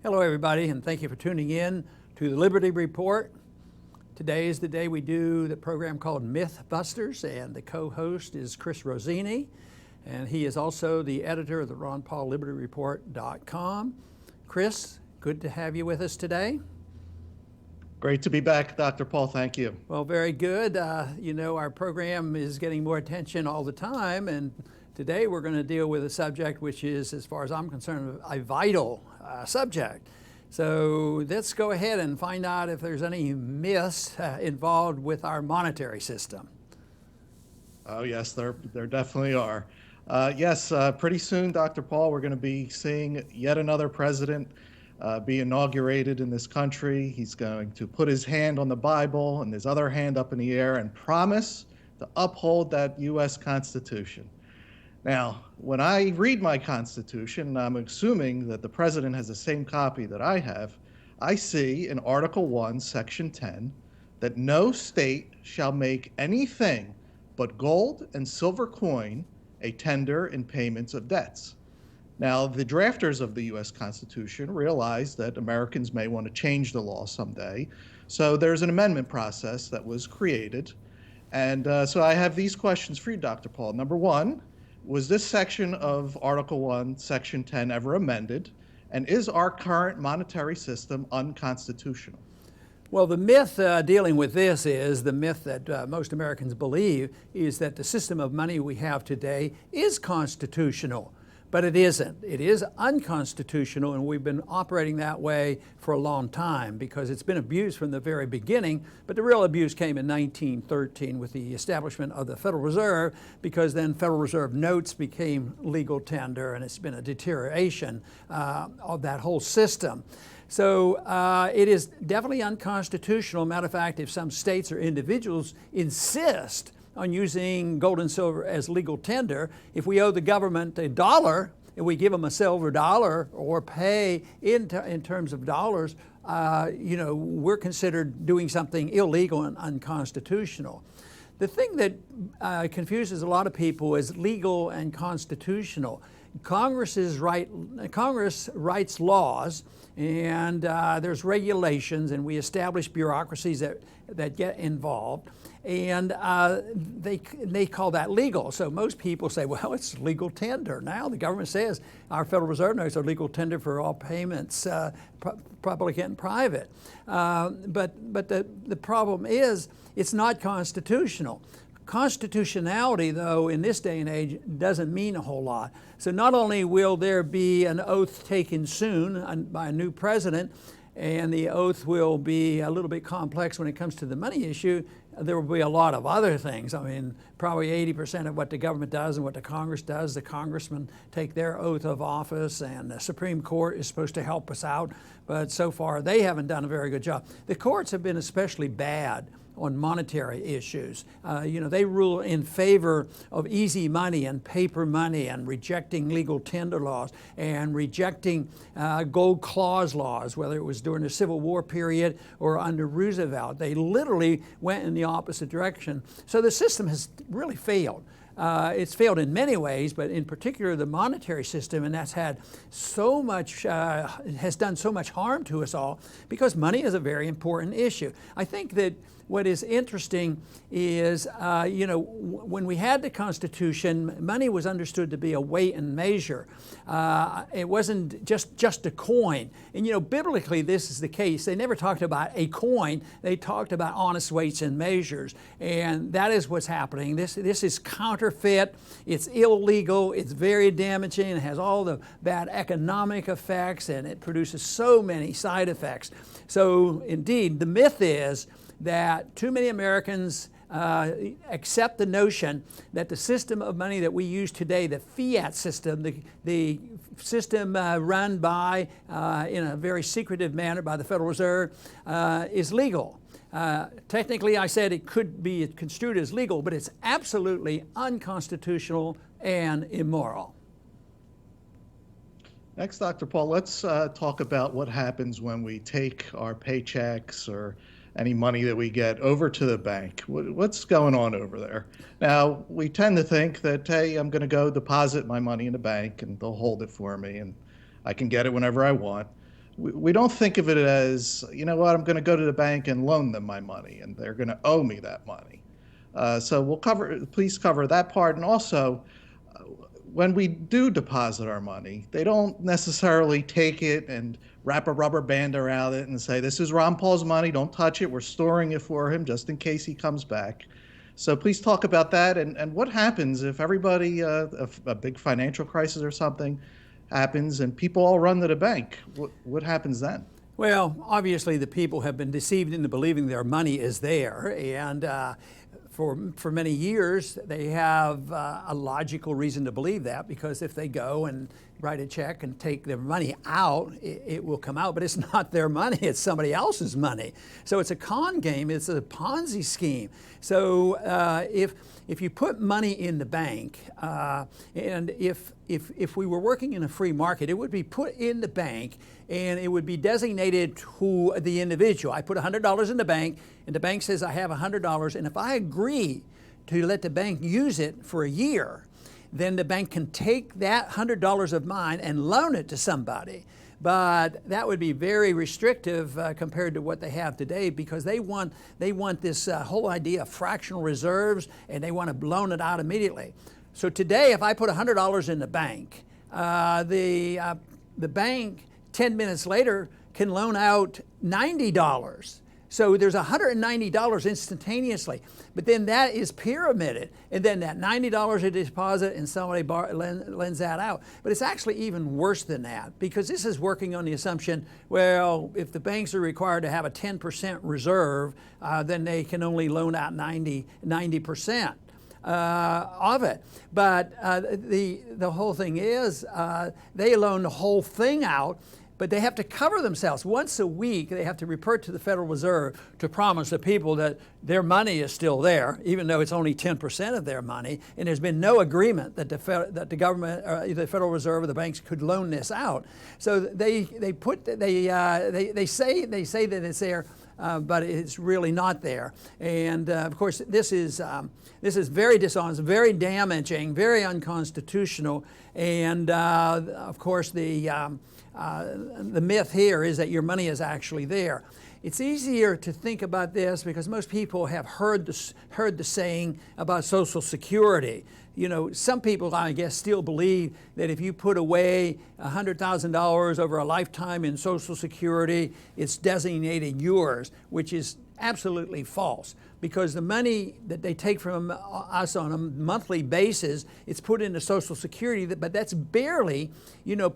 Hello, everybody, and thank you for tuning in to the Liberty Report. Today is the day we do the program called Mythbusters, and the co-host is Chris Rossini, and he is also the editor of the RonPaulLibertyReport.com. Chris, good to have you with us today. Great to be back, Dr. Paul. Thank you. Well, very good. Our program is getting more attention all the time, and today we're going to deal with a subject which is, as far as I'm concerned, a vital subject. So let's go ahead and find out if there's any myths involved with our monetary system. Oh, yes, there definitely are. Pretty soon, Dr. Paul, we're going to be seeing yet another president be inaugurated in this country. He's going to put his hand on the Bible and his other hand up in the air and promise to uphold that U.S. Constitution. Now, when I read my Constitution, I'm assuming that the president has the same copy that I have, I see in Article 1, Section 10, that no state shall make anything but gold and silver coin a tender in payments of debts. Now, the drafters of the U.S. Constitution realized that Americans may want to change the law someday, so there's an amendment process that was created. And so I have these questions for you, Dr. Paul. Number one, was this section of Article 1, Section 10 ever amended? And is our current monetary system unconstitutional? Well, the myth dealing with this is the myth that most Americans believe is that the system of money we have today is constitutional. But it isn't. It is unconstitutional, and we've been operating that way for a long time because it's been abused from the very beginning. But the real abuse came in 1913 with the establishment of the Federal Reserve, because then Federal Reserve notes became legal tender, and it's been a deterioration of that whole system. So it is definitely unconstitutional. Matter of fact, if some states or individuals insist on using gold and silver as legal tender, if we owe the government $1 and we give them a silver dollar or pay in terms of dollars, we're considered doing something illegal and unconstitutional. The thing that confuses a lot of people is legal and constitutional. Congress writes laws, and there's regulations, and we establish bureaucracies that get involved, and they call that legal. So most people say, well, it's legal tender. Now the government says our Federal Reserve notes are legal tender for all payments, public and private. But the problem is it's not constitutional. Constitutionality, though, in this day and age doesn't mean a whole lot. So not only will there be an oath taken soon by a new president, and the oath will be a little bit complex when it comes to the money issue, there will be a lot of other things. I mean, probably 80% of what the government does and what the Congress does, the congressmen take their oath of office, and the Supreme Court is supposed to help us out, but so far they haven't done a very good job. The courts have been especially bad on monetary issues. They rule in favor of easy money and paper money, and rejecting legal tender laws, and rejecting gold clause laws, whether it was during the Civil War period or under Roosevelt. They literally went in the opposite direction. So the system has really failed. It's failed in many ways, but in particular the monetary system, and that's had so much, has done so much harm to us all, because money is a very important issue. I think that what is interesting is, when we had the Constitution, money was understood to be a weight and measure. It wasn't just a coin. And biblically this is the case. They never talked about a coin. They talked about honest weights and measures. And that is what's happening. This is counterfeit. It's illegal. It's very damaging. It has all the bad economic effects, and it produces so many side effects. So indeed, the myth is that too many Americans accept the notion that the system of money that we use today, the fiat system, the system run by, in a very secretive manner by the Federal Reserve, is legal. Technically, I said it could be construed as legal, but it's absolutely unconstitutional and immoral. Next, Dr. Paul, let's talk about what happens when we take our paychecks or any money that we get over to the bank. What's going on over there? Now, we tend to think that, hey, I'm going to go deposit my money in the bank and they'll hold it for me and I can get it whenever I want. we don't think of it as, you know what, I'm going to go to the bank and loan them my money, and they're going to owe me that money. So please cover that part. And also, when we do deposit our money, they don't necessarily take it and wrap a rubber band around it and say, this is Ron Paul's money, don't touch it, we're storing it for him just in case he comes back. So please talk about that, and what happens if everybody, a big financial crisis or something happens and people all run to the bank? What happens then? Well, obviously the people have been deceived into believing their money is there, and for many years they have a logical reason to believe that, because if they go and write a check and take their money out, it will come out, but it's not their money, it's somebody else's money. So it's a con game, it's a Ponzi scheme. So if you put money in the bank, and if we were working in a free market, it would be put in the bank and it would be designated to the individual. I put $100 in the bank, and the bank says I have $100, and if I agree to let the bank use it for a year, then the bank can take that $100 of mine and loan it to somebody. But that would be very restrictive compared to what they have today, because they want this whole idea of fractional reserves, and they want to loan it out immediately. So today, if I put $100 in the bank, the bank 10 minutes later can loan out $90. So there's $190 instantaneously, but then that is pyramided, and then that $90 a deposit and somebody lends that out. But it's actually even worse than that, because this is working on the assumption, well, if the banks are required to have a 10% reserve, then they can only loan out 90%. Of it. But the whole thing is they loan the whole thing out, but they have to cover themselves. Once a week, they have to report to the Federal Reserve to promise the people that their money is still there, even though it's only 10% of their money, and there's been no agreement that the government, or the Federal Reserve or the banks could loan this out. So they say that it's there, but it's really not there. And of course, this is very dishonest, very damaging, very unconstitutional. And of course, the myth here is that your money is actually there. It's easier to think about this because most people have heard the saying about Social Security. You know, some people, I guess, still believe that if you put away $100,000 over a lifetime in Social Security, it's designated yours, which is absolutely false, because the money that they take from us on a monthly basis, it's put into Social Security, but that's barely,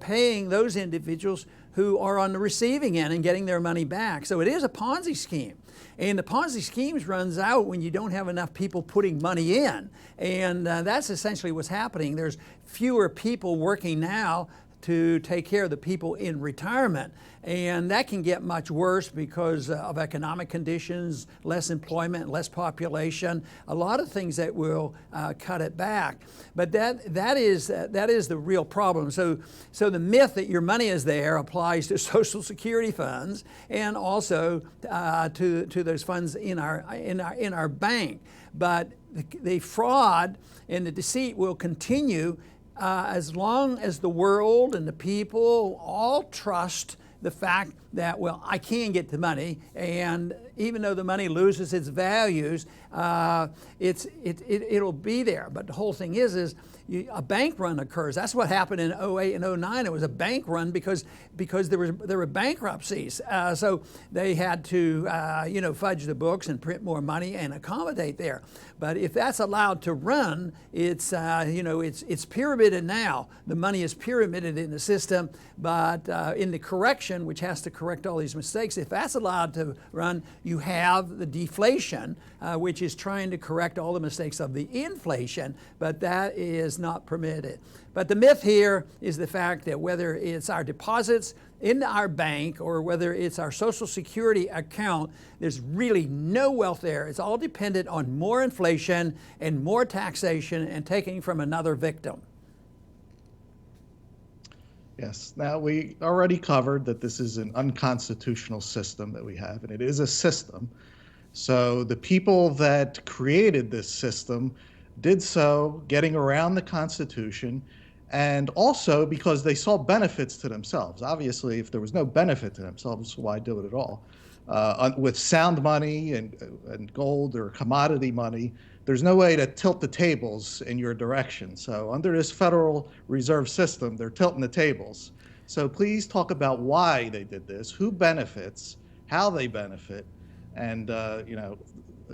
paying those individuals who are on the receiving end and getting their money back. So it is a Ponzi scheme. And the Ponzi schemes runs out when you don't have enough people putting money in. And that's essentially what's happening. There's fewer people working now to take care of the people in retirement. And that can get much worse because of economic conditions, less employment, less population, a lot of things that will cut it back. But that is the real problem. So the myth that your money is there applies to Social Security funds and also to those funds in our bank. But the fraud and the deceit will continue as long as the world and the people all trust the fact that, well, I can get the money, and even though the money loses its values, it'll be there. But the whole thing is a bank run occurs. That's what happened in 08 and 09. It was a bank run because there were bankruptcies. So they had to fudge the books and print more money and accommodate there. But if that's allowed to run, it's pyramided now. The money is pyramided in the system, but in the correction, which has to correct all these mistakes, if that's allowed to run, you have the deflation, which is trying to correct all the mistakes of the inflation, but that is not permitted. But the myth here is the fact that whether it's our deposits in our bank or whether it's our Social Security account, there's really no wealth there. It's all dependent on more inflation and more taxation and taking from another victim. Yes. Now, we already covered that this is an unconstitutional system that we have, and it is a system. So the people that created this system did so getting around the Constitution and also because they saw benefits to themselves. Obviously, if there was no benefit to themselves, why do it at all? With sound money and gold or commodity money, there's no way to tilt the tables in your direction. So under this Federal Reserve System, they're tilting the tables. So please talk about why they did this, who benefits, how they benefit, and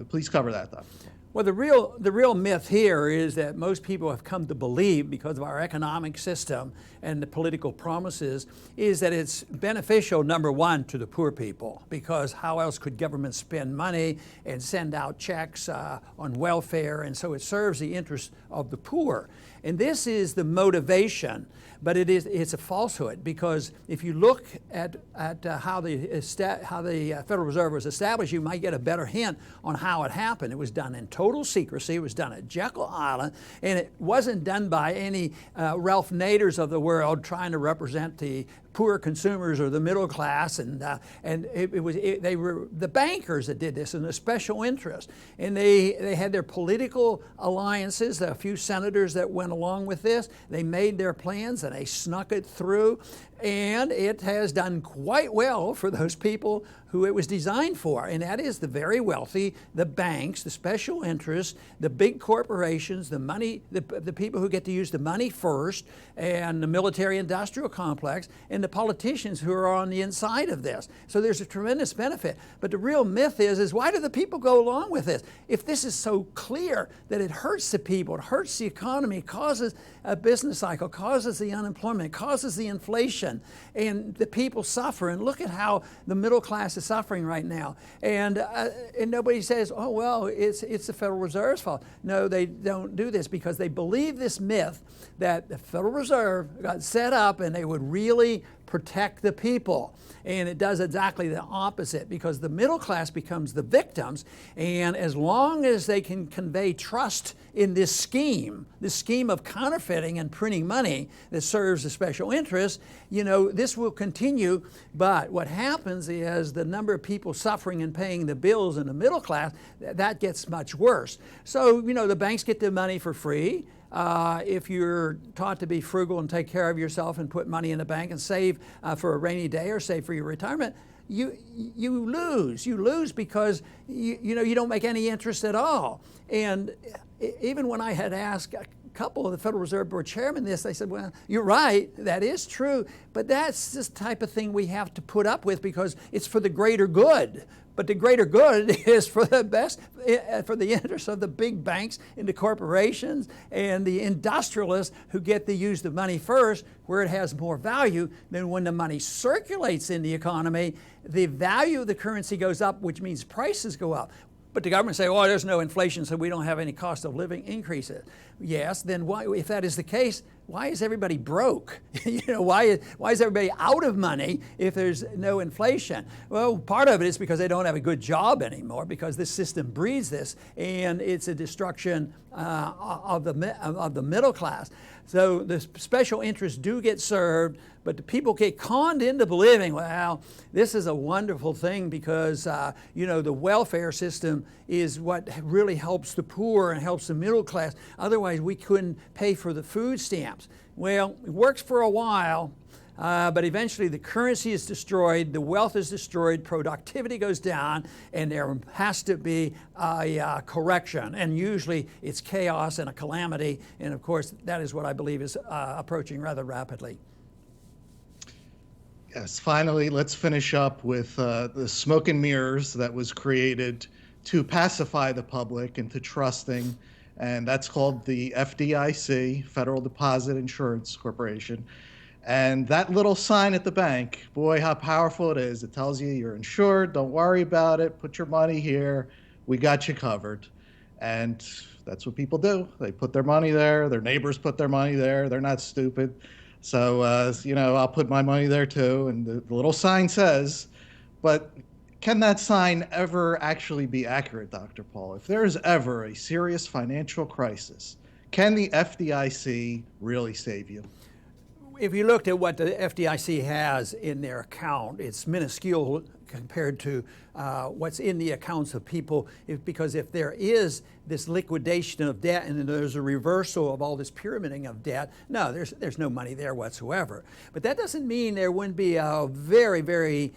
please cover that, Dr. Well, the real myth here is that most people have come to believe, because of our economic system and the political promises, is that it's beneficial, number one, to the poor people, because how else could government spend money and send out checks on welfare? And so it serves the interests of the poor. And this is the motivation, but it's a falsehood, because if you look at how the Federal Reserve was established, you might get a better hint on how it happened. It was done in total secrecy. It was done at Jekyll Island, and it wasn't done by any Ralph Naders of the world trying to represent the poor consumers or the middle class, and they were the bankers that did this, and the special interest, and they had their political alliances. A few senators that went along with this. They made their plans and they snuck it through, and it has done quite well for those people who it was designed for, and that is the very wealthy, the banks, the special interests, the big corporations, the money, the people who get to use the money first, and the military-industrial complex, and the politicians who are on the inside of this. So there's a tremendous benefit. But the real myth is why do the people go along with this? If this is so clear that it hurts the people, it hurts the economy, causes a business cycle, causes the unemployment, causes the inflation, and the people suffer. And look at how the middle class is suffering right now. And nobody says, oh, well, it's the Federal Reserve's fault. No, they don't do this because they believe this myth that the Federal Reserve got set up and they would really protect the people. And it does exactly the opposite, because the middle class becomes the victims. And as long as they can convey trust in this scheme of counterfeiting and printing money that serves the special interests, this will continue. But what happens is the number of people suffering and paying the bills in the middle class, that gets much worse. So, the banks get the money for free. If you're taught to be frugal and take care of yourself and put money in the bank and save for a rainy day or save for your retirement, you lose. You lose because you don't make any interest at all. And even when I had asked a couple of the Federal Reserve Board chairmen this, they said, well, you're right, that is true, but that's this type of thing we have to put up with because it's for the greater good. But the greater good is for the best, for the interests of the big banks and the corporations and the industrialists who get to use the money first, where it has more value. Then when the money circulates in the economy, the value of the currency goes up, which means prices go up. But the government say, oh, there's no inflation, so we don't have any cost of living increases. Yes, then why, if that is the case, why is everybody broke? Why is everybody out of money if there's no inflation? Well, part of it is because they don't have a good job anymore, because this system breeds this, and it's a destruction of the middle class. So the special interests do get served, but the people get conned into believing, well, this is a wonderful thing because, the welfare system is what really helps the poor and helps the middle class. Otherwise, we couldn't pay for the food stamps. Well, it works for a while, but eventually the currency is destroyed, the wealth is destroyed, productivity goes down, and there has to be a correction. And usually it's chaos and a calamity, and of course that is what I believe is approaching rather rapidly. Yes, finally, let's finish up with the smoke and mirrors that was created to pacify the public into trusting, and that's called the FDIC, Federal Deposit Insurance Corporation. And that little sign at the bank, boy, how powerful it is. It tells you you're insured, don't worry about it, put your money here, we got you covered. And that's what people do. They put their money there, their neighbors put their money there, they're not stupid. So, I'll put my money there too. And the little sign says, but can that sign ever actually be accurate, Dr. Paul? If there is ever a serious financial crisis, can the FDIC really save you? if you looked at what the FDIC has in their account, it's minuscule compared to what's in the accounts of people. Because if there is this liquidation of debt and there's a reversal of all this pyramiding of debt, no, there's no money there whatsoever. But that doesn't mean there wouldn't be a very, very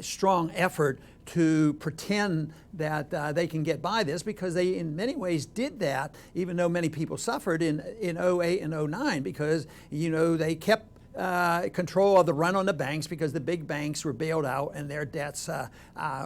strong effort to pretend that they can get by this, because they in many ways did that, even though many people suffered in 08 and 09, because they kept control of the run on the banks, because the big banks were bailed out and their debts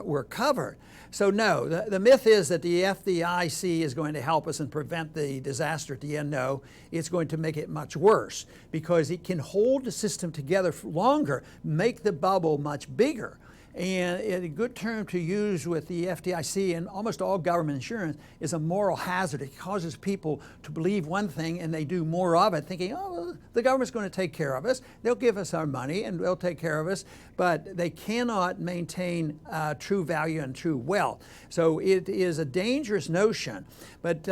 were covered. So no, the myth is that the FDIC is going to help us and prevent the disaster at the end. No, it's going to make it much worse, because it can hold the system together for longer, make the bubble much bigger. And a good term to use with the FDIC and almost all government insurance is a moral hazard. It causes people to believe one thing and they do more of it, thinking, oh, well, the government's going to take care of us. They'll give us our money and they'll take care of us. But they cannot maintain true value and true wealth. So it is a dangerous notion. But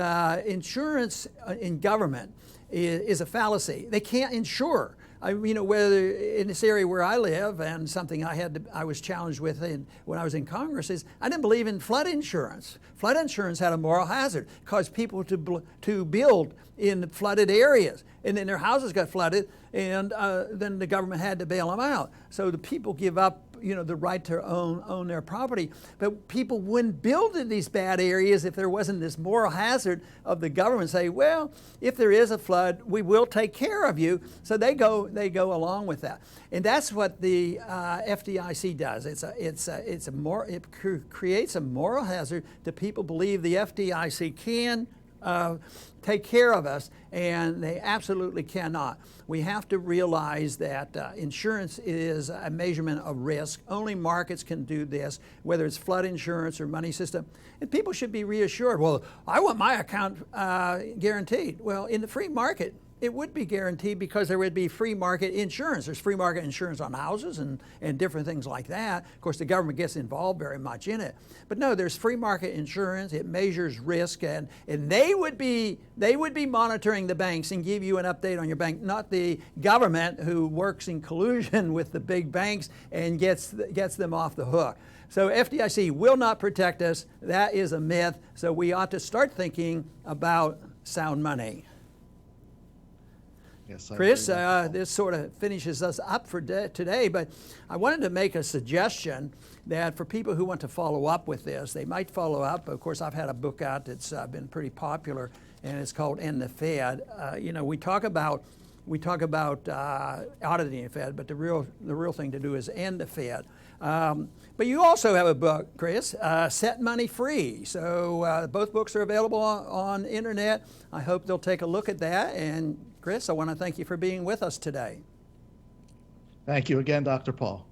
insurance in government is a fallacy. They can't insure. Whether in this area where I live, and something I was challenged with when I was in Congress, is I didn't believe in flood insurance. Flood insurance had a moral hazard, caused people to build in flooded areas, and then their houses got flooded, and then the government had to bail them out. So the people give up the right to own their property. But people wouldn't build in these bad areas if there wasn't this moral hazard of the government say, well, if there is a flood, we will take care of you. So they go along with that. And that's what the FDIC does. It creates a moral hazard that people believe the FDIC can take care of us, and they absolutely cannot. We have to realize that insurance is a measurement of risk. Only markets can do this, whether it's flood insurance or money system. And people should be reassured, well, I want my account guaranteed. Well, in the free market, it would be guaranteed, because there would be free market insurance. There's free market insurance on houses and different things like that. Of course, the government gets involved very much in it. But no, there's free market insurance. It measures risk, and they would be monitoring the banks and give you an update on your bank, not the government, who works in collusion with the big banks and gets them off the hook. So FDIC will not protect us. That is a myth. So we ought to start thinking about sound money. Yes, Chris, this sort of finishes us up for today, but I wanted to make a suggestion that for people who want to follow up with this, they might follow up. Of course, I've had a book out that's been pretty popular, and it's called End the Fed. We talk about auditing the Fed, but the real thing to do is end the Fed. But you also have a book, Chris, Set Money Free. So both books are available on internet. I hope they'll take a look at that. And Chris, I want to thank you for being with us today. Thank you again, Dr. Paul.